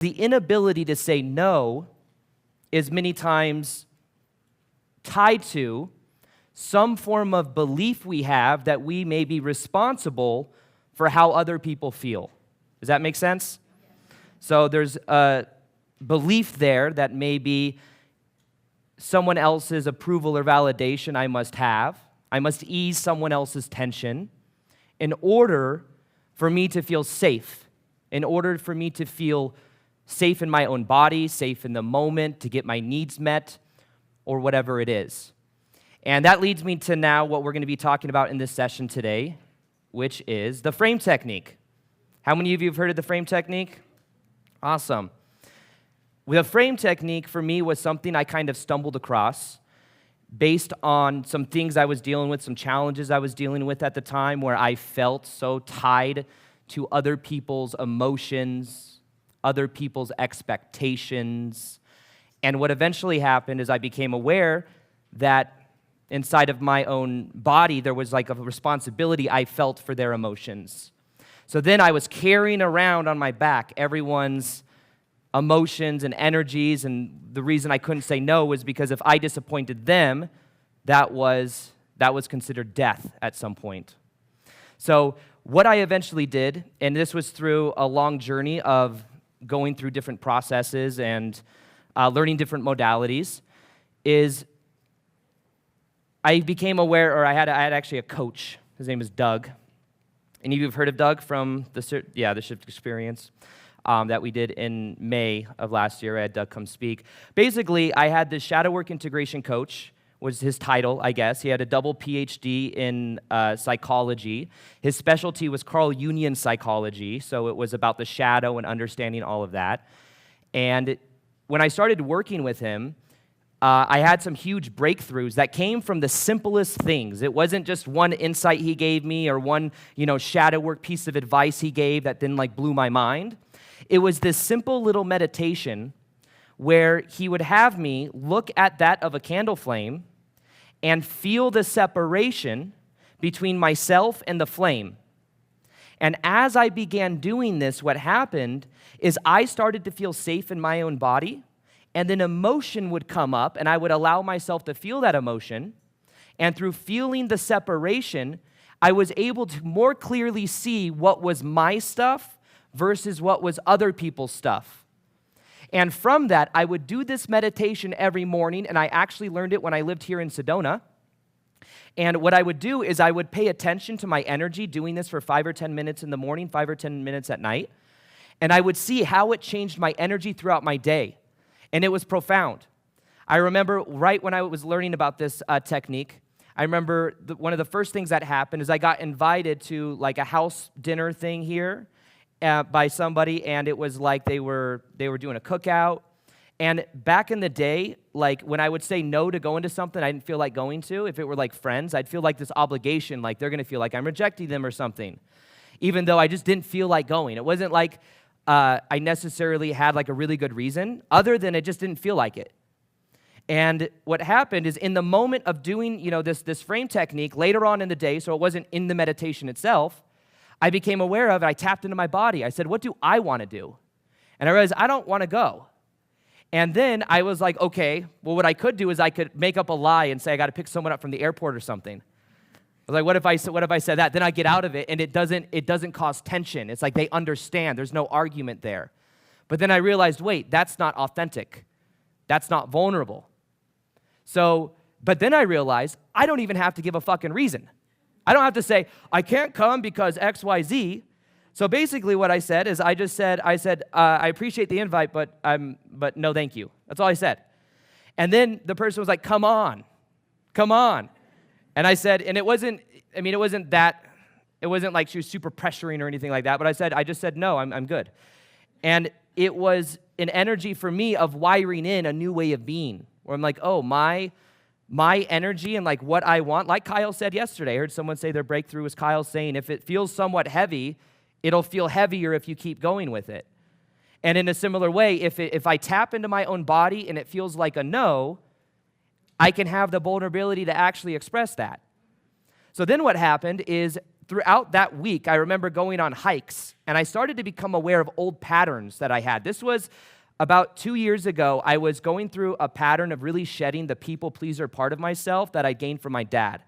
The inability to say no is many times tied to some form of belief we have that we may be responsible for how other people feel. Does that make sense? So there's a belief there that maybe someone else's approval or validation I must have. I must ease someone else's tension in order for me to feel safe, in order for me to feel safe in my own body, safe in the moment, to get my needs met, or whatever it is. And that leads me to now what we're going to be talking about in this session today, which is the frame technique. How many of you have heard of the frame technique? Awesome. The frame technique for me was something I kind of stumbled across based on some things I was dealing with, some challenges I was dealing with at the time where I felt so tied to other people's emotions, other people's expectations. And what eventually happened is I became aware that inside of my own body there was like a responsibility I felt for their emotions. So then I was carrying around on my back everyone's emotions and energies, and the reason I couldn't say no was because if I disappointed them, that was considered death at some point. So what I eventually did, and this was through a long journey of going through different processes and learning different modalities, is I became aware, or I had actually a coach. His name is Doug. Any of you have heard of Doug from the Shift Experience that we did in May of last year? I had Doug come speak. Basically, I had this shadow work integration coach, was his title, I guess. He had a double PhD in psychology. His specialty was Carl Jung psychology, so it was about the shadow and understanding all of that. And when I started working with him, I had some huge breakthroughs that came from the simplest things. It wasn't just one insight he gave me or one, shadow work piece of advice he gave that then blew my mind. It was this simple little meditation where he would have me look at that of a candle flame and feel the separation between myself and the flame. And as I began doing this, what happened is I started to feel safe in my own body, and then emotion would come up, and I would allow myself to feel that emotion. And through feeling the separation, I was able to more clearly see what was my stuff versus what was other people's stuff. And from that, I would do this meditation every morning, and I actually learned it when I lived here in Sedona. And what I would do is I would pay attention to my energy, doing this for 5 or 10 minutes in the morning, 5 or 10 minutes at night, and I would see how it changed my energy throughout my day. And it was profound. I remember right when I was learning about this technique, I remember one of the first things that happened is I got invited to like a house dinner thing here by somebody, and it was like they were doing a cookout. And back in the day, like when I would say no to go into something I didn't feel like going to, if it were like friends, I'd feel like this obligation, like they're going to feel like I'm rejecting them or something, even though I just didn't feel like going. It wasn't like I necessarily had like a really good reason, other than it just didn't feel like it. And what happened is in the moment of doing, this frame technique later on in the day, so it wasn't in the meditation itself, I became aware of it. I tapped into my body. I said, what do I want to do? And I realized I don't want to go. And then I was like, okay, well, what I could do is I could make up a lie and say I got to pick someone up from the airport or something. I was like, what if I said that? Then I get out of it, and it doesn't cause tension. It's like they understand. There's no argument there. But then I realized, wait, that's not authentic. That's not vulnerable. But then I realized I don't even have to give a fucking reason. I don't have to say, I can't come because X, Y, Z. So basically what I said is I said, I appreciate the invite, but no thank you. That's all I said. And then the person was like, come on. And I said, and it wasn't like she was super pressuring or anything like that, but I just said, no, I'm good. And it was an energy for me of wiring in a new way of being, where I'm like, oh, my energy and like what I want, like Kyle said yesterday, I heard someone say their breakthrough was Kyle saying, if it feels somewhat heavy, it'll feel heavier if you keep going with it. And in a similar way, if I tap into my own body and it feels like a no, I can have the vulnerability to actually express that. So then what happened is throughout that week, I remember going on hikes, and I started to become aware of old patterns that I had. This was about 2 years ago. I was going through a pattern of really shedding the people pleaser part of myself that I gained from my dad.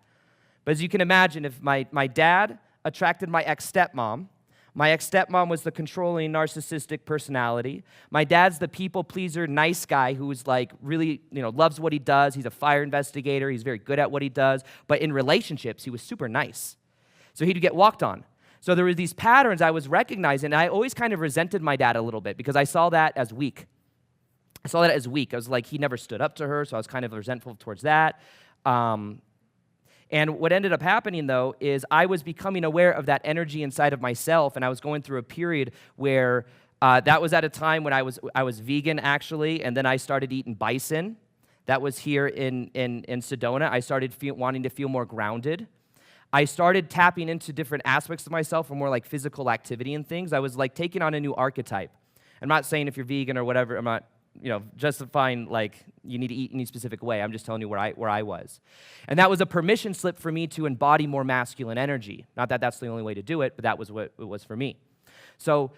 But as you can imagine, if my dad attracted my ex-stepmom, my ex-stepmom was the controlling, narcissistic personality. My dad's the people pleaser, nice guy who's like really, loves what he does. He's a fire investigator. He's very good at what he does. But in relationships, he was super nice. So he'd get walked on. So there were these patterns I was recognizing, and I always kind of resented my dad a little bit because I saw that as weak. I was like, he never stood up to her, so I was kind of resentful towards that. And what ended up happening, though, is I was becoming aware of that energy inside of myself, and I was going through a period where that was at a time when I was vegan, actually, and then I started eating bison. That was here in Sedona. I started wanting to feel more grounded. I started tapping into different aspects of myself for more like physical activity and things. I was like taking on a new archetype. I'm not saying if you're vegan or whatever, I'm not justifying like you need to eat in any specific way. I'm just telling you where I was. And that was a permission slip for me to embody more masculine energy. Not that that's the only way to do it, but that was what it was for me. So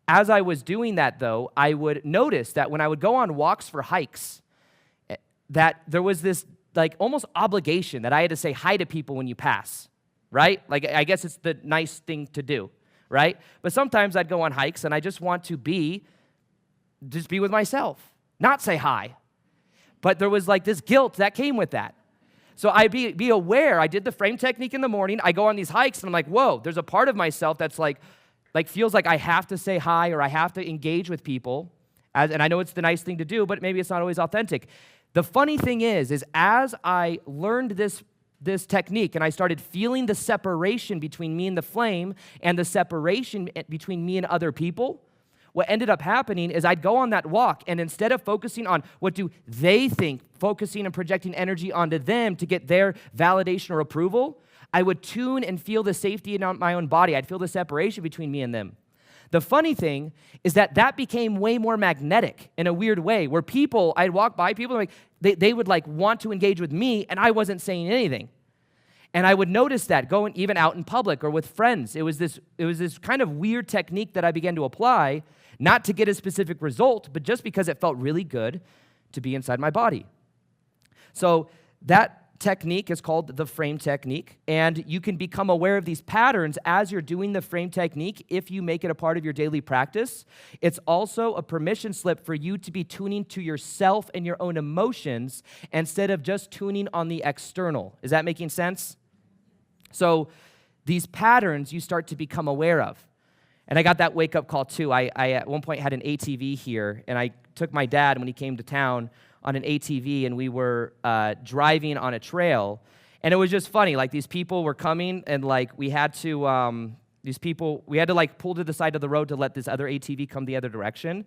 as I was doing that, though, I would notice that when I would go on walks for hikes, that there was this like almost obligation that I had to say hi to people when you pass, right? Like I guess it's the nice thing to do, right? But sometimes I'd go on hikes and I just want to just be with myself, not say hi. But there was like this guilt that came with that. So I'd be aware. I did the frame technique in the morning. I go on these hikes, and I'm like, whoa, there's a part of myself that's like feels like I have to say hi or I have to engage with people. And I know it's the nice thing to do, but maybe it's not always authentic. The funny thing is as I learned this technique and I started feeling the separation between me and the flame and the separation between me and other people, what ended up happening is I'd go on that walk, and instead of focusing on what do they think, focusing and projecting energy onto them to get their validation or approval, I would tune and feel the safety in my own body. I'd feel the separation between me and them. The funny thing is that became way more magnetic in a weird way, where I'd walk by people, like they would like want to engage with me, and I wasn't saying anything. And I would notice that going even out in public or with friends. It was this kind of weird technique that I began to apply, not to get a specific result, but just because it felt really good to be inside my body. So that technique is called the frame technique, and you can become aware of these patterns as you're doing the frame technique if you make it a part of your daily practice. It's also a permission slip for you to be tuning to yourself and your own emotions instead of just tuning on the external. Is that making sense? So these patterns you start to become aware of. And I got that wake-up call, too. I at one point had an ATV here, and I took my dad when he came to town on an ATV, and we were driving on a trail. And it was just funny. Like, these people were coming, and, like, we had to, like, pull to the side of the road to let this other ATV come the other direction.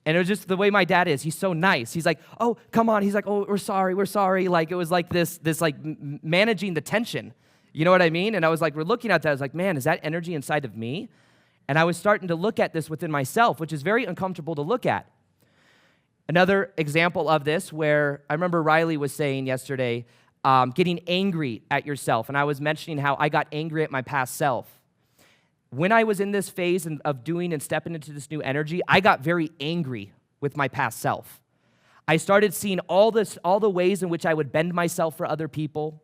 And it was just the way my dad is. He's so nice. He's like, oh, come on. He's like, oh, we're sorry. Like, it was like this like, managing the tension. You know what I mean? And I was like, we're looking at that. I was like, man, is that energy inside of me? And I was starting to look at this within myself, which is very uncomfortable to look at. Another example of this, where I remember Riley was saying yesterday, getting angry at yourself. And I was mentioning how I got angry at my past self. When I was in this phase of doing and stepping into this new energy, I got very angry with my past self. I started seeing all the ways in which I would bend myself for other people.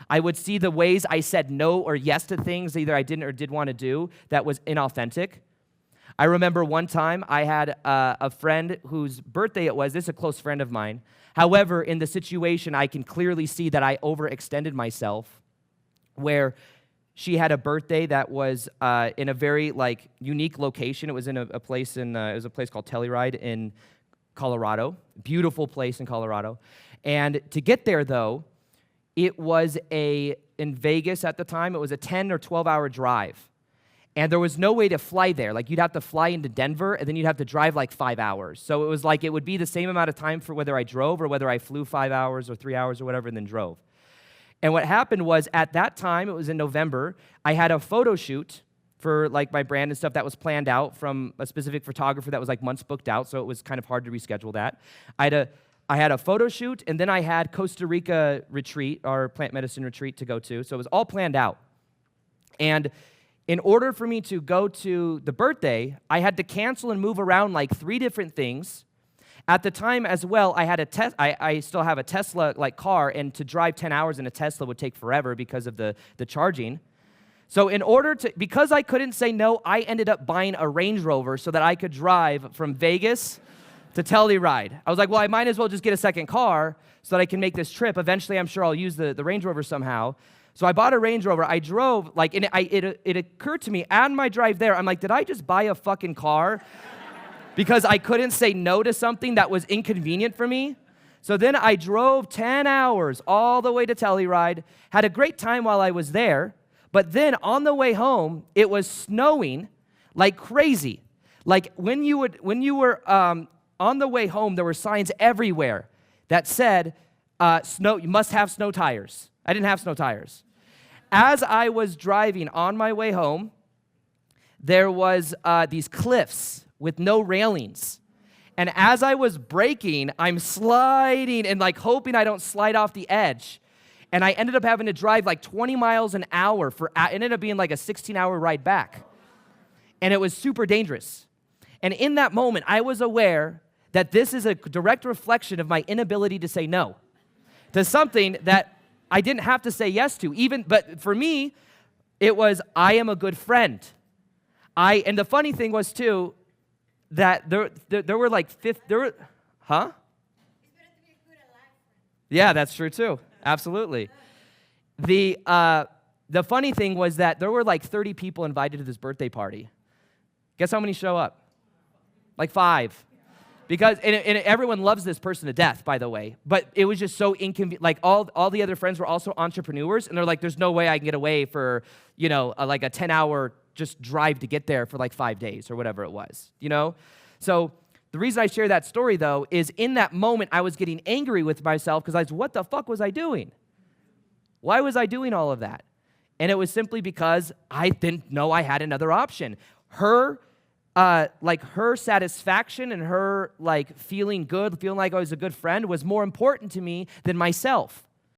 I would see the ways I said no or yes to things either I didn't or did want to do that was inauthentic. I remember one time I had a friend whose birthday it was. This is a close friend of mine. However, in the situation, I can clearly see that I overextended myself, where she had a birthday that was in a very like unique location. It was in a place it was a place called Telluride in Colorado. Beautiful place in Colorado. And to get there, though, it was in Vegas at the time, it was a 10 or 12-hour drive. And there was no way to fly there. Like, you'd have to fly into Denver, and then you'd have to drive like 5 hours. So it was like it would be the same amount of time for whether I drove or whether I flew 5 hours or 3 hours or whatever and then drove. And what happened was, at that time, it was in November, I had a photo shoot for like my brand and stuff that was planned out from a specific photographer that was like months booked out, so it was kind of hard to reschedule that. I had a photo shoot, and then I had Costa Rica retreat, our plant medicine retreat to go to. So it was all planned out. And in order for me to go to the birthday, I had to cancel and move around like 3 different things. At the time as well, I had I still have a Tesla like car, and to drive 10 hours in a Tesla would take forever because of the charging. So because I couldn't say no, I ended up buying a Range Rover so that I could drive from Vegas to Telluride. I was like, well, I might as well just get a second car so that I can make this trip. Eventually, I'm sure I'll use the Range Rover somehow. So I bought a Range Rover. I drove, like, and it occurred to me on my drive there, I'm like, did I just buy a fucking car? Because I couldn't say no to something that was inconvenient for me. So then I drove 10 hours all the way to Telluride, had a great time while I was there, but then on the way home, it was snowing like crazy. Like when you were on the way home, there were signs everywhere that said, "Snow, you must have snow tires." I didn't have snow tires. As I was driving on my way home, there was these cliffs with no railings. And as I was braking, I'm sliding and like hoping I don't slide off the edge. And I ended up having to drive like 20 miles an hour it ended up being like a 16-hour ride back. And it was super dangerous. And in that moment, I was aware that this is a direct reflection of my inability to say no to something that I didn't have to say yes to. But for me, it was, I am a good friend. And the funny thing was too, that there were like huh? It's better to be a good alive friend. Yeah, that's true too. Absolutely. The funny thing was that there were like 30 people invited to this birthday party. Guess how many show up? Like 5. Because and everyone loves this person to death, by the way. But it was just so inconvenient. Like all the other friends were also entrepreneurs, and they're like, "There's no way I can get away for like a 10-hour just drive to get there for like 5 days or whatever it was." So the reason I share that story though is in that moment I was getting angry with myself because I was, what the fuck was I doing? Why was I doing all of that? And it was simply because I didn't know I had another option. Her satisfaction and her like feeling good, feeling like I was a good friend was more important to me than myself.